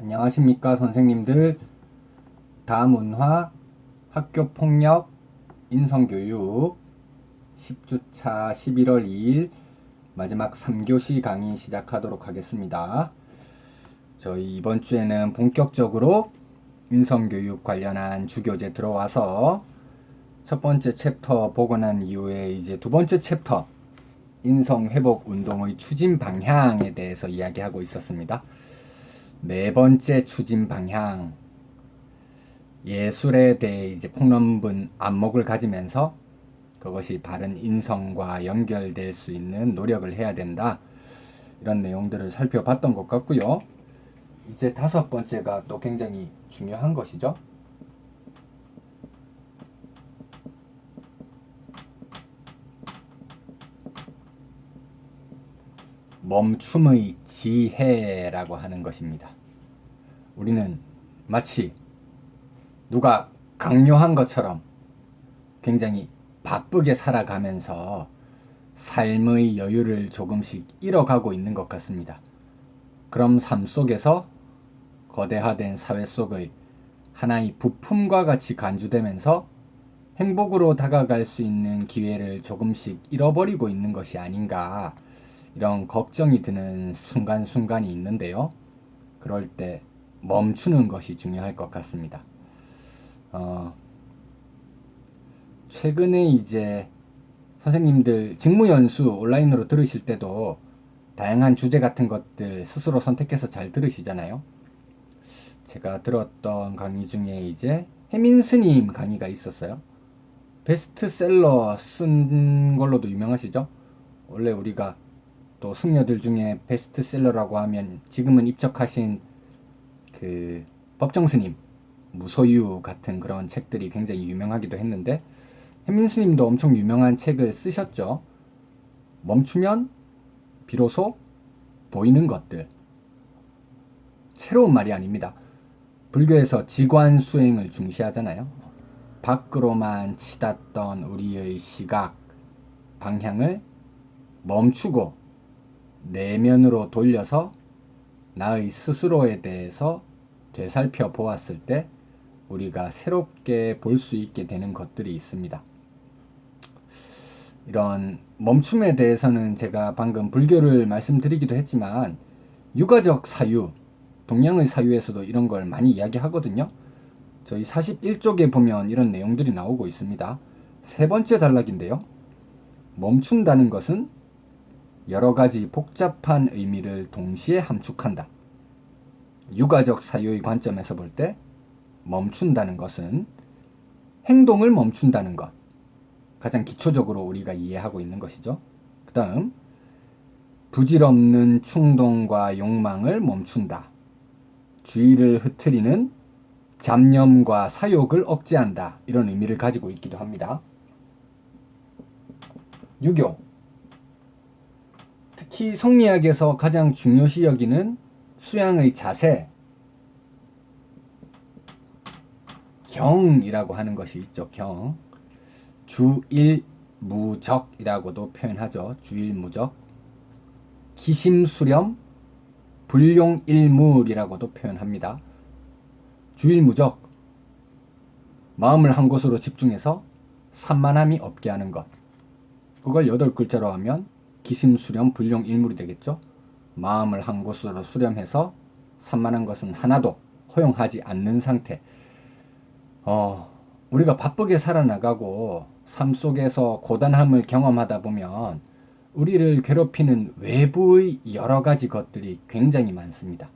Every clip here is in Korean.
안녕하십니까 선생님들. 다문화 학교폭력 인성교육 10주차 11월 2일 마지막 3교시 강의 시작하도록 하겠습니다. 저희 이번 주에는 본격적으로 인성교육 관련한 주교재 들어와서 첫 번째 챕터 보고 난 이후에 이제 두 번째 챕터 인성회복 운동의 추진 방향에 대해서 이야기하고 있었습니다. 네 번째 추진 방향, 예술에 대해 이제 폭론문 안목을 가지면서 그것이 바른 인성과 연결될 수 있는 노력을 해야 된다. 이런 내용들을 살펴봤던 것 같고요. 이제 다섯 번째가 또 굉장히 중요한 것이죠. 멈춤의 지혜라고 하는 것입니다. 우리는 마치 누가 강요한 것처럼 굉장히 바쁘게 살아가면서 삶의 여유를 조금씩 잃어가고 있는 것 같습니다. 그럼 삶 속에서 거대화된 사회 속의 하나의 부품과 같이 간주되면서 행복으로 다가갈 수 있는 기회를 조금씩 잃어버리고 있는 것이 아닌가, 이런 걱정이 드는 순간순간이 있는데요. 그럴 때 멈추는 것이 중요할 것 같습니다. 최근에 이제 선생님들 직무연수 온라인으로 들으실 때도 다양한 주제 같은 것들 스스로 선택해서 잘 들으시잖아요. 제가 들었던 강의 중에 이제 혜민 스님 강의가 있었어요. 베스트셀러 쓴 걸로도 유명하시죠? 원래 우리가 또 승려들 중에 베스트셀러라고 하면 지금은 입적하신 그 법정스님, 무소유 같은 그런 책들이 굉장히 유명하기도 했는데, 혜민스님도 엄청 유명한 책을 쓰셨죠. 멈추면 비로소 보이는 것들. 새로운 말이 아닙니다. 불교에서 지관수행을 중시하잖아요. 밖으로만 치닫던 우리의 시각, 방향을 멈추고 내면으로 돌려서 나의 스스로에 대해서 되살펴 보았을 때 우리가 새롭게 볼 수 있게 되는 것들이 있습니다. 이런 멈춤에 대해서는 제가 방금 불교를 말씀드리기도 했지만 육아적 사유, 동양의 사유에서도 이런 걸 많이 이야기하거든요. 저희 41쪽에 보면 이런 내용들이 나오고 있습니다. 세 번째 단락인데요. 멈춘다는 것은 여러 가지 복잡한 의미를 동시에 함축한다. 육아적 사유의 관점에서 볼 때 멈춘다는 것은 행동을 멈춘다는 것, 가장 기초적으로 우리가 이해하고 있는 것이죠. 그 다음, 부질없는 충동과 욕망을 멈춘다. 주의를 흐트리는 잡념과 사욕을 억제한다. 이런 의미를 가지고 있기도 합니다. 유교, 특히 성리학에서 가장 중요시 여기는 수양의 자세, 경이라고 하는 것이 있죠. 경. 주일무적이라고도 표현하죠. 주일무적. 기심수렴, 불용일물이라고도 표현합니다. 주일무적, 마음을 한 곳으로 집중해서 산만함이 없게 하는 것. 그걸 8글자로 하면 기심수렴, 불용일물이 되겠죠. 마음을 한 곳으로 수렴해서 산만한 것은 하나도 허용하지 않는 상태. 우리가 바쁘게 살아나가고 삶 속에서 고단함을 경험하다 보면 우리를 괴롭히는 외부의 여러 가지 것들이 굉장히 많습니다.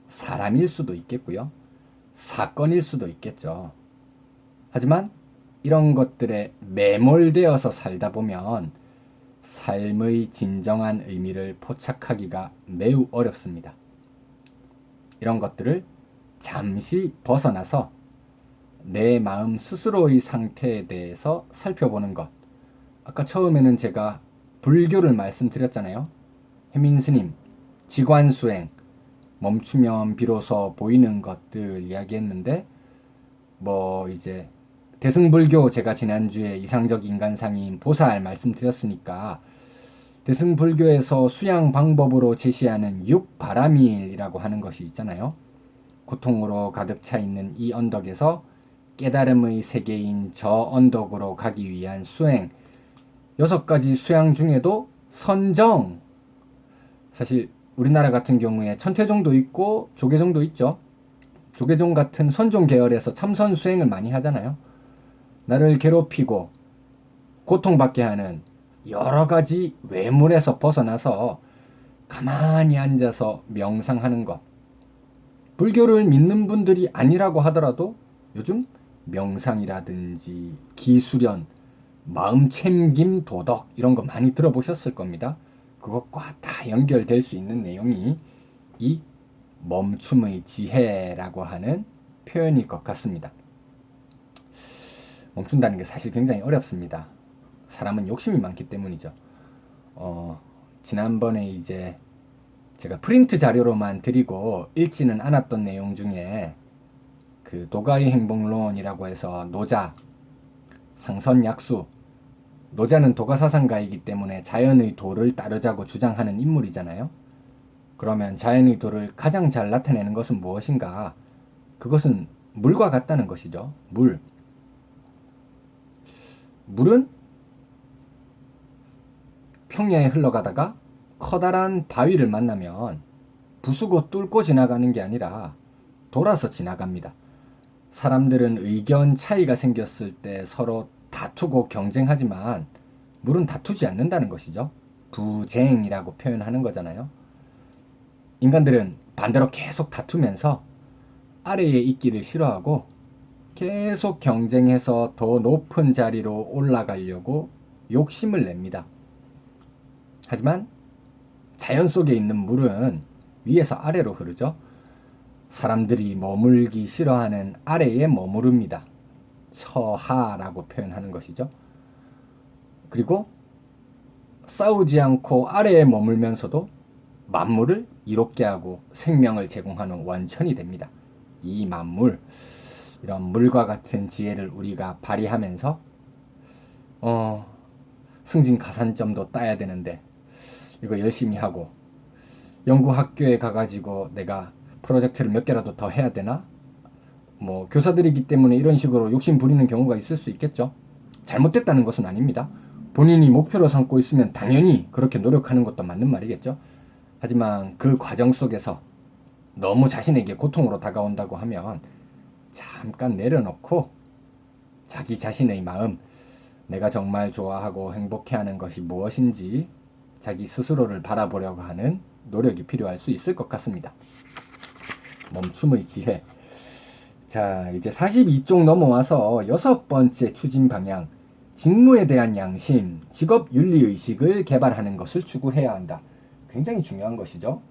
사람일 수도 있겠고요. 사건일 수도 있겠죠. 하지만 이런 것들에 매몰되어서 살다 보면 삶의 진정한 의미를 포착하기가 매우 어렵습니다. 이런 것들을 잠시 벗어나서 내 마음 스스로의 상태에 대해서 살펴보는 것. 아까 처음에는 제가 불교를 말씀드렸잖아요. 혜민스님, 지관수행, 멈추면 비로소 보이는 것들 이야기했는데, 이제 대승불교, 제가 지난주에 이상적 인간상인 보살 말씀드렸으니까 대승불교에서 수양 방법으로 제시하는 육바라밀이라고 하는 것이 있잖아요. 고통으로 가득 차 있는 이 언덕에서 깨달음의 세계인 저 언덕으로 가기 위한 수행, 6가지 수양 중에도 선정, 사실 우리나라 같은 경우에 천태종도 있고 조계종도 있죠. 조계종 같은 선종 계열에서 참선 수행을 많이 하잖아요. 나를 괴롭히고 고통받게 하는 여러 가지 외물에서 벗어나서 가만히 앉아서 명상하는 것. 불교를 믿는 분들이 아니라고 하더라도 요즘 명상이라든지 기수련, 마음 챙김 도덕 이런 거 많이 들어보셨을 겁니다. 그것과 다 연결될 수 있는 내용이 이 멈춤의 지혜라고 하는 표현일 것 같습니다. 멈춘다는 게 사실 굉장히 어렵습니다. 사람은 욕심이 많기 때문이죠. 지난번에 이제 제가 프린트 자료로만 드리고 읽지는 않았던 내용 중에 그 도가이 행복론이라고 해서 노자, 상선약수, 노자는 도가사상가이기 때문에 자연의 도를 따르자고 주장하는 인물이잖아요. 그러면 자연의 도를 가장 잘 나타내는 것은 무엇인가? 그것은 물과 같다는 것이죠. 물. 물은 평야에 흘러가다가 커다란 바위를 만나면 부수고 뚫고 지나가는 게 아니라 돌아서 지나갑니다. 사람들은 의견 차이가 생겼을 때 서로 다투고 경쟁하지만 물은 다투지 않는다는 것이죠. 부쟁이라고 표현하는 거잖아요. 인간들은 반대로 계속 다투면서 아래에 있기를 싫어하고 계속 경쟁해서 더 높은 자리로 올라가려고 욕심을 냅니다. 하지만 자연 속에 있는 물은 위에서 아래로 흐르죠. 사람들이 머물기 싫어하는 아래에 머무릅니다. 처하라고 표현하는 것이죠. 그리고 싸우지 않고 아래에 머물면서도 만물을 이롭게 하고 생명을 제공하는 원천이 됩니다. 이 만물, 이런 물과 같은 지혜를 우리가 발휘하면서 승진 가산점도 따야 되는데 이거 열심히 하고 연구학교에 가가지고 내가 프로젝트를 몇 개라도 더 해야 되나? 뭐 교사들이기 때문에 이런 식으로 욕심 부리는 경우가 있을 수 있겠죠. 잘못됐다는 것은 아닙니다. 본인이 목표로 삼고 있으면 당연히 그렇게 노력하는 것도 맞는 말이겠죠. 하지만 그 과정 속에서 너무 자신에게 고통으로 다가온다고 하면 잠깐 내려놓고 자기 자신의 마음, 내가 정말 좋아하고 행복해하는 것이 무엇인지 자기 스스로를 바라보려고 하는 노력이 필요할 수 있을 것 같습니다. 멈춤의 지혜. 자, 이제 42쪽 넘어와서 6번째 추진 방향, 직무에 대한 양심, 직업 윤리 의식을 개발하는 것을 추구해야 한다. 굉장히 중요한 것이죠.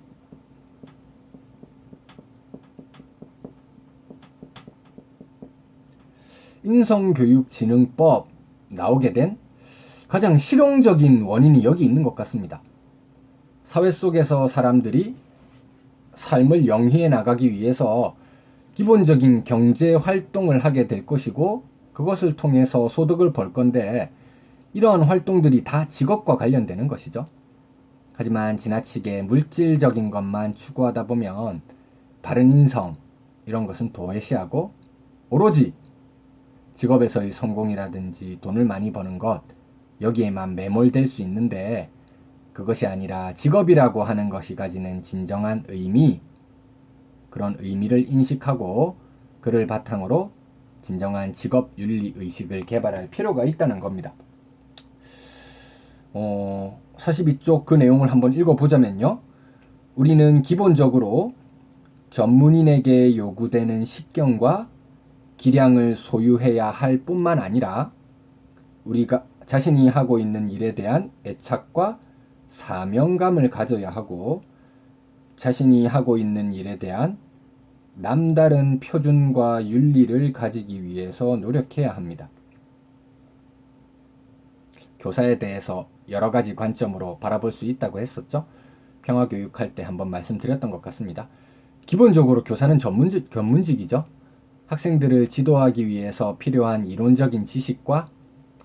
인성교육진흥법 나오게 된 가장 실용적인 원인이 여기 있는 것 같습니다. 사회 속에서 사람들이 삶을 영위해 나가기 위해서 기본적인 경제 활동을 하게 될 것이고 그것을 통해서 소득을 벌 건데 이러한 활동들이 다 직업과 관련되는 것이죠. 하지만 지나치게 물질적인 것만 추구하다 보면 바른 인성 이런 것은 도외시하고 오로지 직업에서의 성공이라든지 돈을 많이 버는 것 여기에만 매몰될 수 있는데 그것이 아니라 직업이라고 하는 것이 가지는 진정한 의미, 그런 의미를 인식하고 그를 바탕으로 진정한 직업 윤리 의식을 개발할 필요가 있다는 겁니다. 42쪽 그 내용을 한번 읽어보자면요. 우리는 기본적으로 전문인에게 요구되는 식견과 기량을 소유해야 할 뿐만 아니라 우리가 자신이 하고 있는 일에 대한 애착과 사명감을 가져야 하고 자신이 하고 있는 일에 대한 남다른 표준과 윤리를 가지기 위해서 노력해야 합니다. 교사에 대해서 여러 가지 관점으로 바라볼 수 있다고 했었죠. 평화교육할 때 한번 말씀드렸던 것 같습니다. 기본적으로 교사는 전문직이죠. 학생들을 지도하기 위해서 필요한 이론적인 지식과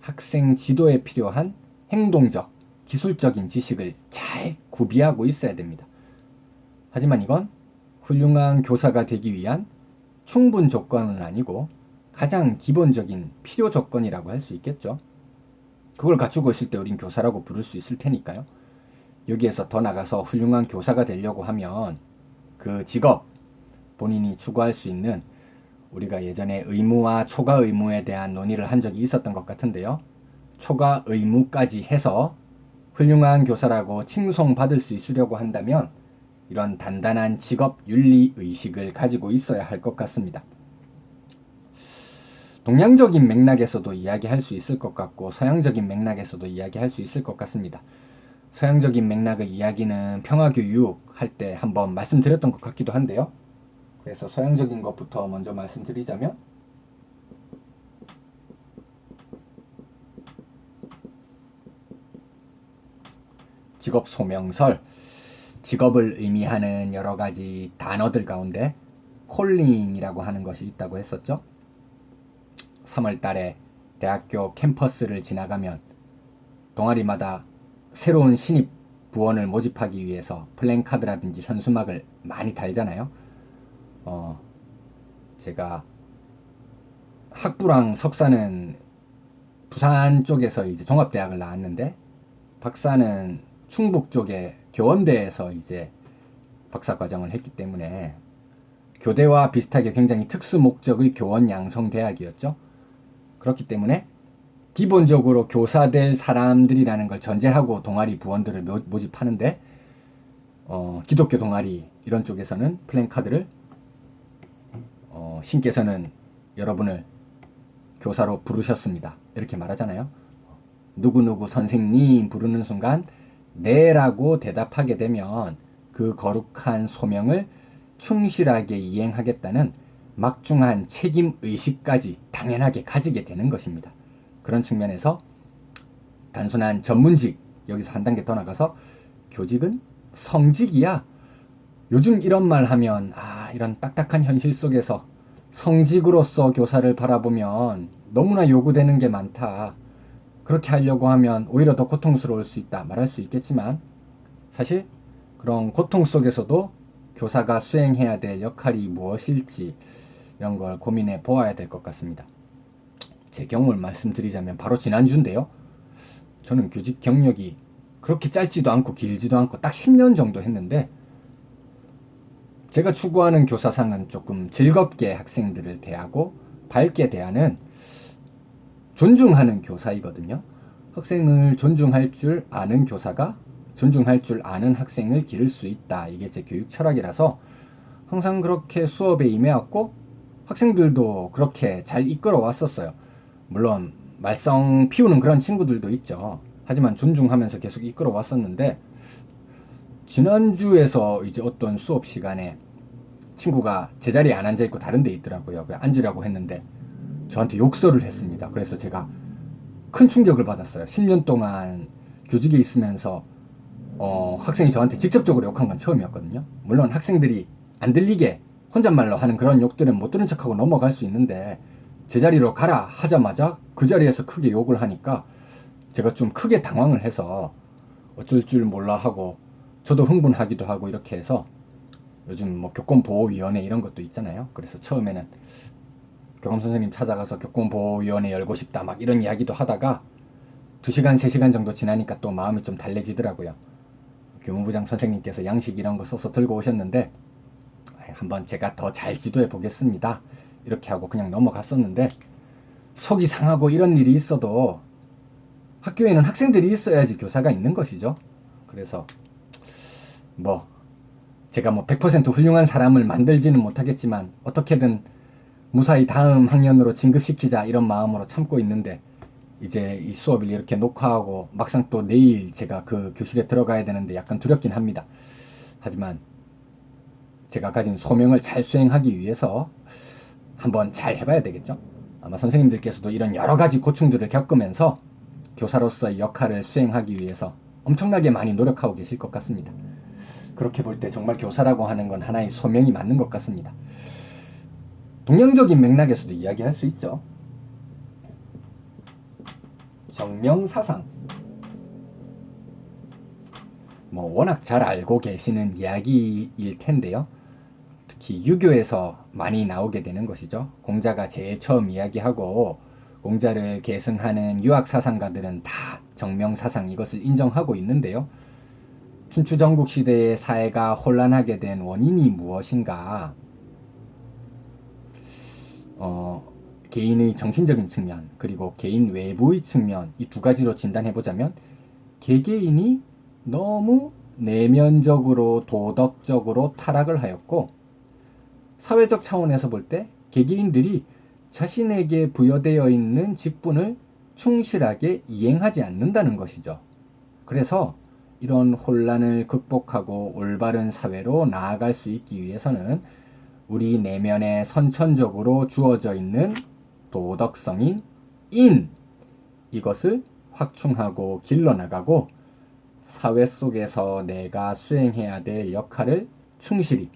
학생 지도에 필요한 행동적, 기술적인 지식을 잘 구비하고 있어야 됩니다. 하지만 이건 훌륭한 교사가 되기 위한 충분 조건은 아니고 가장 기본적인 필요 조건이라고 할 수 있겠죠. 그걸 갖추고 있을 때 우린 교사라고 부를 수 있을 테니까요. 여기에서 더 나가서 훌륭한 교사가 되려고 하면 그 직업, 본인이 추구할 수 있는, 우리가 예전에 의무와 초과 의무에 대한 논의를 한 적이 있었던 것 같은데요. 초과 의무까지 해서 훌륭한 교사라고 칭송받을 수 있으려고 한다면 이런 단단한 직업 윤리 의식을 가지고 있어야 할 것 같습니다. 동양적인 맥락에서도 이야기할 수 있을 것 같고 서양적인 맥락에서도 이야기할 수 있을 것 같습니다. 서양적인 맥락의 이야기는 평화교육 할 때 한번 말씀드렸던 것 같기도 한데요. 그래서 서양적인 것부터 먼저 말씀드리자면 직업 소명설, 직업을 의미하는 여러 가지 단어들 가운데 콜링이라고 하는 것이 있다고 했었죠. 3월 달에 대학교 캠퍼스를 지나가면 동아리마다 새로운 신입 부원을 모집하기 위해서 플랜카드라든지 현수막을 많이 달잖아요. 제가 학부랑 석사는 부산 쪽에서 이제 종합대학을 나왔는데 박사는 충북 쪽에 교원대에서 이제 박사과정을 했기 때문에 교대와 비슷하게 굉장히 특수 목적의 교원 양성 대학이었죠. 그렇기 때문에 기본적으로 교사 될 사람들이라는 걸 전제하고 동아리 부원들을 모집하는데 기독교 동아리 이런 쪽에서는 플랜카드를 신께서는 여러분을 교사로 부르셨습니다. 이렇게 말하잖아요. 누구누구 선생님 부르는 순간 네라고 대답하게 되면 그 거룩한 소명을 충실하게 이행하겠다는 막중한 책임의식까지 당연하게 가지게 되는 것입니다. 그런 측면에서 단순한 전문직, 여기서 한 단계 더 나가서 교직은 성직이야. 요즘 이런 말 하면 이런 딱딱한 현실 속에서 성직으로서 교사를 바라보면 너무나 요구되는 게 많다. 그렇게 하려고 하면 오히려 더 고통스러울 수 있다 말할 수 있겠지만 사실 그런 고통 속에서도 교사가 수행해야 될 역할이 무엇일지 이런 걸 고민해 보아야 될 것 같습니다. 제 경험을 말씀드리자면 바로 지난주인데요. 저는 교직 경력이 그렇게 짧지도 않고 길지도 않고 딱 10년 정도 했는데 제가 추구하는 교사상은 조금 즐겁게 학생들을 대하고 밝게 대하는 존중하는 교사이거든요. 학생을 존중할 줄 아는 교사가 존중할 줄 아는 학생을 기를 수 있다. 이게 제 교육 철학이라서 항상 그렇게 수업에 임해왔고 학생들도 그렇게 잘 이끌어 왔었어요. 물론 말썽 피우는 그런 친구들도 있죠. 하지만 존중하면서 계속 이끌어 왔었는데 지난주에서 이제 어떤 수업 시간에 친구가 제자리에 안 앉아있고 다른 데 있더라고요. 그래 앉으라고 했는데 저한테 욕설을 했습니다. 그래서 제가 큰 충격을 받았어요. 10년 동안 교직에 있으면서 학생이 저한테 직접적으로 욕한 건 처음이었거든요. 물론 학생들이 안 들리게 혼잣말로 하는 그런 욕들은 못 들은 척하고 넘어갈 수 있는데 제자리로 가라 하자마자 그 자리에서 크게 욕을 하니까 제가 좀 크게 당황을 해서 어쩔 줄 몰라 하고 저도 흥분하기도 하고 이렇게 해서 요즘 뭐 교권보호위원회 이런 것도 있잖아요. 그래서 처음에는 교감 선생님 찾아가서 교권보호위원회 열고 싶다 막 이런 이야기도 하다가 2시간 3시간 정도 지나니까 또 마음이 좀 달래지더라고요. 교무부장 선생님께서 양식 이런 거 써서 들고 오셨는데 한번 제가 더 잘 지도해 보겠습니다. 이렇게 하고 그냥 넘어갔었는데 속이 상하고 이런 일이 있어도 학교에는 학생들이 있어야지 교사가 있는 것이죠. 그래서 제가 100% 훌륭한 사람을 만들지는 못하겠지만 어떻게든 무사히 다음 학년으로 진급시키자 이런 마음으로 참고 있는데 이제 이 수업을 이렇게 녹화하고 막상 또 내일 제가 그 교실에 들어가야 되는데 약간 두렵긴 합니다. 하지만 제가 가진 소명을 잘 수행하기 위해서 한번 잘 해봐야 되겠죠. 아마 선생님들께서도 이런 여러 가지 고충들을 겪으면서 교사로서의 역할을 수행하기 위해서 엄청나게 많이 노력하고 계실 것 같습니다. 그렇게 볼 때 정말 교사라고 하는 건 하나의 소명이 맞는 것 같습니다. 동양적인 맥락에서도 이야기할 수 있죠. 정명사상. 워낙 잘 알고 계시는 이야기일 텐데요. 특히 유교에서 많이 나오게 되는 것이죠. 공자가 제일 처음 이야기하고 공자를 계승하는 유학사상가들은 다 정명사상 이것을 인정하고 있는데요. 춘추전국 시대의 사회가 혼란하게 된 원인이 무엇인가? 개인의 정신적인 측면 그리고 개인 외부의 측면 이 두 가지로 진단해보자면 개개인이 너무 내면적으로 도덕적으로 타락을 하였고 사회적 차원에서 볼 때 개개인들이 자신에게 부여되어 있는 직분을 충실하게 이행하지 않는다는 것이죠. 그래서 이런 혼란을 극복하고 올바른 사회로 나아갈 수 있기 위해서는 우리 내면에 선천적으로 주어져 있는 도덕성인 인 이것을 확충하고 길러나가고 사회 속에서 내가 수행해야 될 역할을 충실히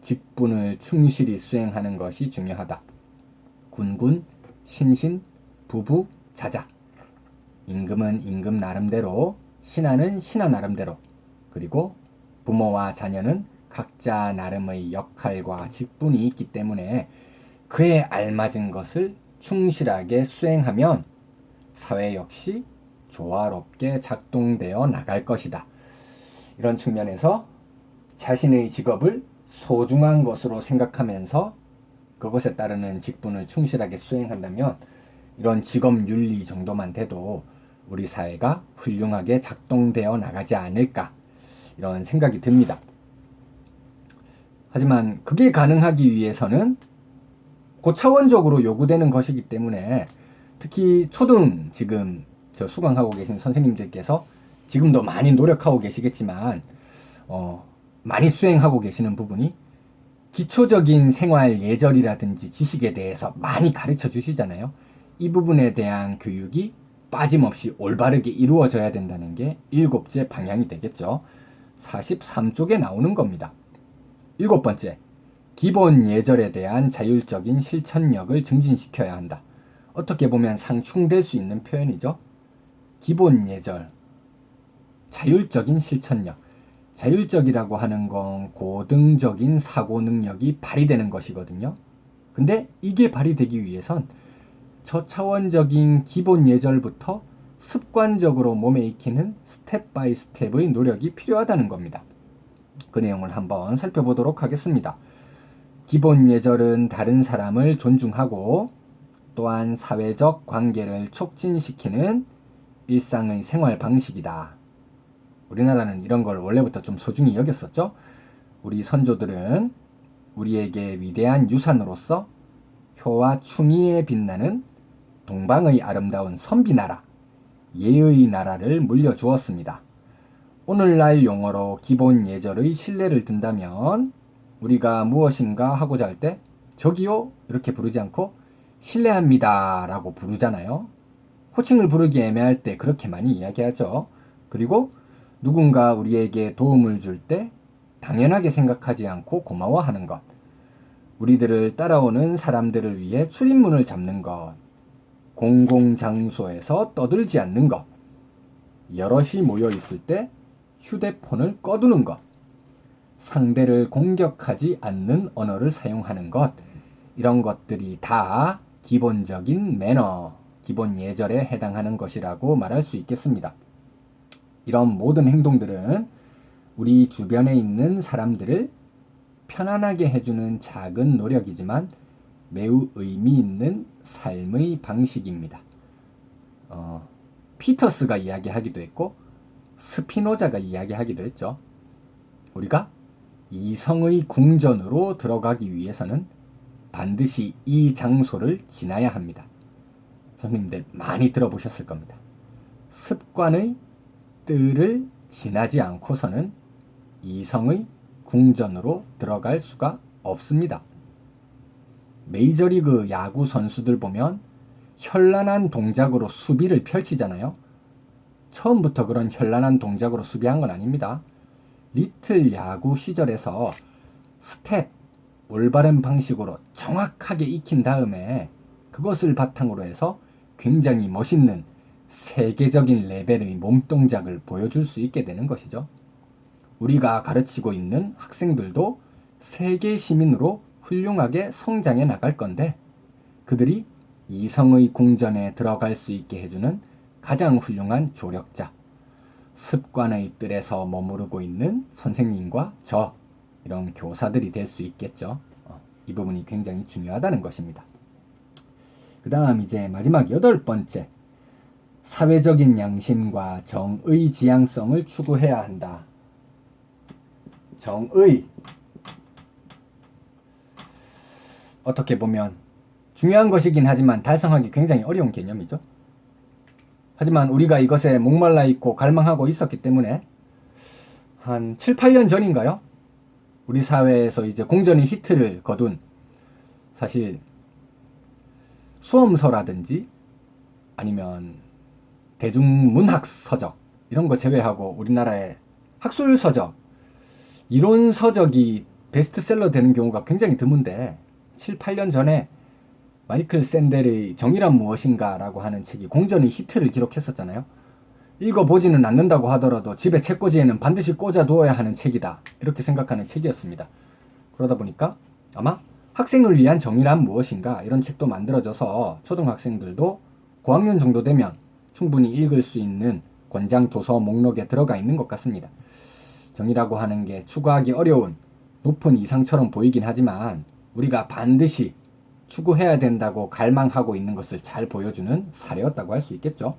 직분을 충실히 수행하는 것이 중요하다. 군군, 신신, 부부, 자자. 임금은 임금 나름대로, 신하는 신하 나름대로, 그리고 부모와 자녀는 각자 나름의 역할과 직분이 있기 때문에 그에 알맞은 것을 충실하게 수행하면 사회 역시 조화롭게 작동되어 나갈 것이다. 이런 측면에서 자신의 직업을 소중한 것으로 생각하면서 그것에 따르는 직분을 충실하게 수행한다면 이런 직업 윤리 정도만 돼도 우리 사회가 훌륭하게 작동되어 나가지 않을까 이런 생각이 듭니다. 하지만 그게 가능하기 위해서는 고차원적으로 요구되는 것이기 때문에 특히 초등 지금 저 수강하고 계신 선생님들께서 지금도 많이 노력하고 계시겠지만 많이 수행하고 계시는 부분이 기초적인 생활 예절이라든지 지식에 대해서 많이 가르쳐 주시잖아요. 이 부분에 대한 교육이 빠짐없이 올바르게 이루어져야 된다는 게 7째 방향이 되겠죠. 43쪽에 나오는 겁니다. 7번째, 기본 예절에 대한 자율적인 실천력을 증진시켜야 한다. 어떻게 보면 상충될 수 있는 표현이죠. 기본 예절, 자율적인 실천력. 자율적이라고 하는 건 고등적인 사고 능력이 발휘되는 것이거든요. 근데 이게 발휘되기 위해선 저차원적인 기본 예절부터 습관적으로 몸에 익히는 스텝 바이 스텝의 노력이 필요하다는 겁니다. 그 내용을 한번 살펴보도록 하겠습니다. 기본 예절은 다른 사람을 존중하고 또한 사회적 관계를 촉진시키는 일상의 생활 방식이다. 우리나라는 이런 걸 원래부터 좀 소중히 여겼었죠. 우리 선조들은 우리에게 위대한 유산으로서 효와 충의에 빛나는 동방의 아름다운 선비나라, 예의 나라를 물려주었습니다. 오늘날 용어로 기본 예절의 신뢰를 든다면 우리가 무엇인가 하고자 할 때 저기요 이렇게 부르지 않고 실례합니다 라고 부르잖아요. 호칭을 부르기 애매할 때 그렇게 많이 이야기하죠. 그리고 누군가 우리에게 도움을 줄 때 당연하게 생각하지 않고 고마워하는 것. 우리들을 따라오는 사람들을 위해 출입문을 잡는 것. 공공장소에서 떠들지 않는 것. 여럿이 모여 있을 때 휴대폰을 꺼두는 것. 상대를 공격하지 않는 언어를 사용하는 것. 이런 것들이 다 기본적인 매너, 기본 예절에 해당하는 것이라고 말할 수 있겠습니다. 이런 모든 행동들은 우리 주변에 있는 사람들을 편안하게 해주는 작은 노력이지만 매우 의미 있는 삶의 방식입니다. 피터스가 이야기하기도 했고 스피노자가 이야기하기도 했죠. 우리가 이성의 궁전으로 들어가기 위해서는 반드시 이 장소를 지나야 합니다. 선생님들 많이 들어보셨을 겁니다. 습관의 뜰을 지나지 않고서는 이성의 궁전으로 들어갈 수가 없습니다. 메이저리그 야구 선수들 보면 현란한 동작으로 수비를 펼치잖아요. 처음부터 그런 현란한 동작으로 수비한 건 아닙니다. 리틀 야구 시절에서 스텝, 올바른 방식으로 정확하게 익힌 다음에 그것을 바탕으로 해서 굉장히 멋있는 세계적인 레벨의 몸동작을 보여줄 수 있게 되는 것이죠. 우리가 가르치고 있는 학생들도 세계 시민으로 훌륭하게 성장해 나갈 건데 그들이 이성의 궁전에 들어갈 수 있게 해주는 가장 훌륭한 조력자, 습관의 뜰에서 머무르고 있는 선생님과 저, 이런 교사들이 될 수 있겠죠. 이 부분이 굉장히 중요하다는 것입니다. 그 다음 이제 마지막 8번째, 사회적인 양심과 정의 지향성을 추구해야 한다. 정의, 어떻게 보면 중요한 것이긴 하지만 달성하기 굉장히 어려운 개념이죠. 하지만 우리가 이것에 목말라 있고 갈망하고 있었기 때문에 한 7, 8년 전인가요? 우리 사회에서 이제 공전이 히트를 거둔, 사실 수험서라든지 아니면 대중문학 서적 이런 거 제외하고 우리나라의 학술 서적, 이론 서적이 베스트셀러 되는 경우가 굉장히 드문데 7, 8년 전에 마이클 샌델의 정의란 무엇인가 라고 하는 책이 공전의 히트를 기록했었잖아요. 읽어보지는 않는다고 하더라도 집에 책꽂이에는 반드시 꽂아두어야 하는 책이다, 이렇게 생각하는 책이었습니다. 그러다 보니까 아마 학생을 위한 정의란 무엇인가 이런 책도 만들어져서 초등학생들도 고학년 정도 되면 충분히 읽을 수 있는 권장 도서 목록에 들어가 있는 것 같습니다. 정의라고 하는 게 추구하기 어려운 높은 이상처럼 보이긴 하지만 우리가 반드시 추구해야 된다고 갈망하고 있는 것을 잘 보여주는 사례였다고 할 수 있겠죠.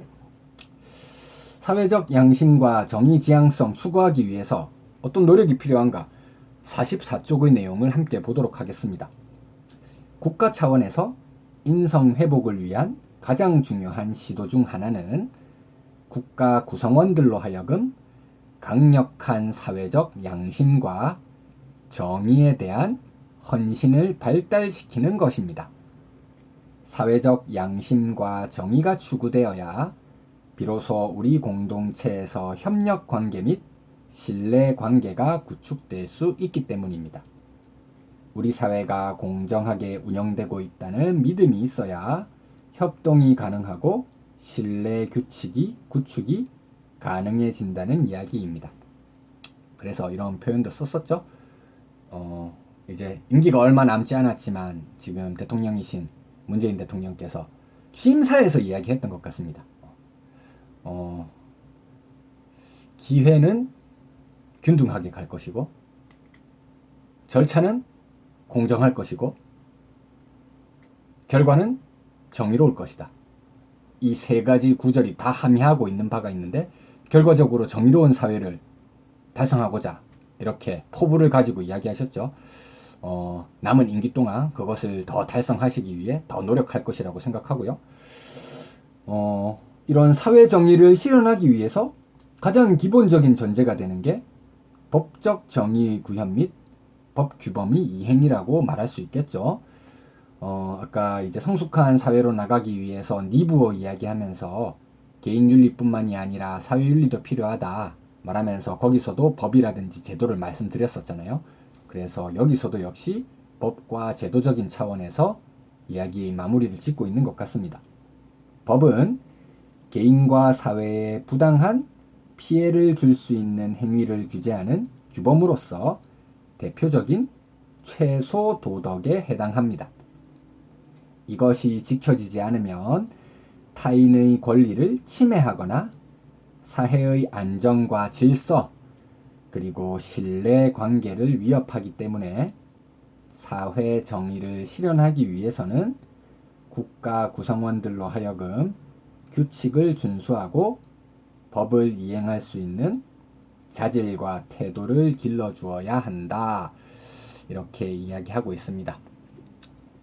사회적 양심과 정의 지향성 추구하기 위해서 어떤 노력이 필요한가? 44쪽의 내용을 함께 보도록 하겠습니다. 국가 차원에서 인성 회복을 위한 가장 중요한 시도 중 하나는 국가 구성원들로 하여금 강력한 사회적 양심과 정의에 대한 헌신을 발달시키는 것입니다. 사회적 양심과 정의가 추구되어야 비로소 우리 공동체에서 협력 관계 및 신뢰 관계가 구축될 수 있기 때문입니다. 우리 사회가 공정하게 운영되고 있다는 믿음이 있어야 협동이 가능하고 신뢰 구축이 가능해진다는 이야기입니다. 그래서 이런 표현도 썼었죠. 이제 임기가 얼마 남지 않았지만 지금 대통령이신 문재인 대통령께서 취임사에서 이야기했던 것 같습니다. 기회는 균등하게 갈 것이고 절차는 공정할 것이고 결과는 정의로울 것이다. 이 세 가지 구절이 다 함의하고 있는 바가 있는데 결과적으로 정의로운 사회를 달성하고자 이렇게 포부를 가지고 이야기하셨죠. 남은 임기 동안 그것을 더 달성하시기 위해 더 노력할 것이라고 생각하고요. 이런 사회 정의를 실현하기 위해서 가장 기본적인 전제가 되는 게 법적 정의 구현 및 법 규범의 이행이라고 말할 수 있겠죠. 아까 이제 성숙한 사회로 나가기 위해서 니부어 이야기하면서 개인윤리뿐만이 아니라 사회윤리도 필요하다 말하면서 거기서도 법이라든지 제도를 말씀드렸었잖아요. 그래서 여기서도 역시 법과 제도적인 차원에서 이야기 마무리를 짓고 있는 것 같습니다. 법은 개인과 사회에 부당한 피해를 줄 수 있는 행위를 규제하는 규범으로서 대표적인 최소 도덕에 해당합니다. 이것이 지켜지지 않으면 타인의 권리를 침해하거나 사회의 안정과 질서 그리고 신뢰 관계를 위협하기 때문에 사회 정의를 실현하기 위해서는 국가 구성원들로 하여금 규칙을 준수하고 법을 이행할 수 있는 자질과 태도를 길러주어야 한다. 이렇게 이야기하고 있습니다.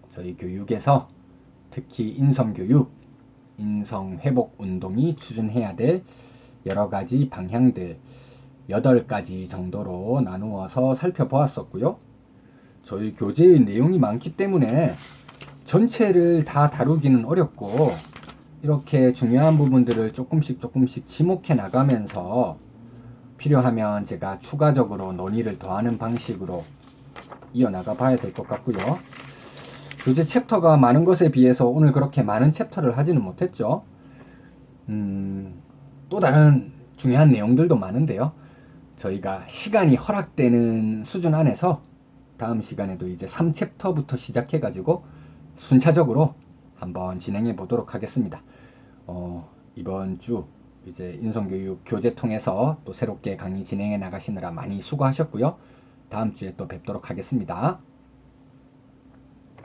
저희 교육에서 특히 인성교육, 인성회복운동이 추진해야 될 여러 가지 방향들 8가지 정도로 나누어서 살펴보았었고요. 저희 교재의 내용이 많기 때문에 전체를 다 다루기는 어렵고 이렇게 중요한 부분들을 조금씩 지목해 나가면서 필요하면 제가 추가적으로 논의를 더하는 방식으로 이어나가 봐야 될 것 같고요. 교재 챕터가 많은 것에 비해서 오늘 그렇게 많은 챕터를 하지는 못했죠. 또 다른 중요한 내용들도 많은데요. 저희가 시간이 허락되는 수준 안에서 다음 시간에도 이제 3챕터부터 시작해가지고 순차적으로 한번 진행해 보도록 하겠습니다. 이번 주 이제 인성교육 교재 통해서 또 새롭게 강의 진행해 나가시느라 많이 수고하셨고요. 다음 주에 또 뵙도록 하겠습니다.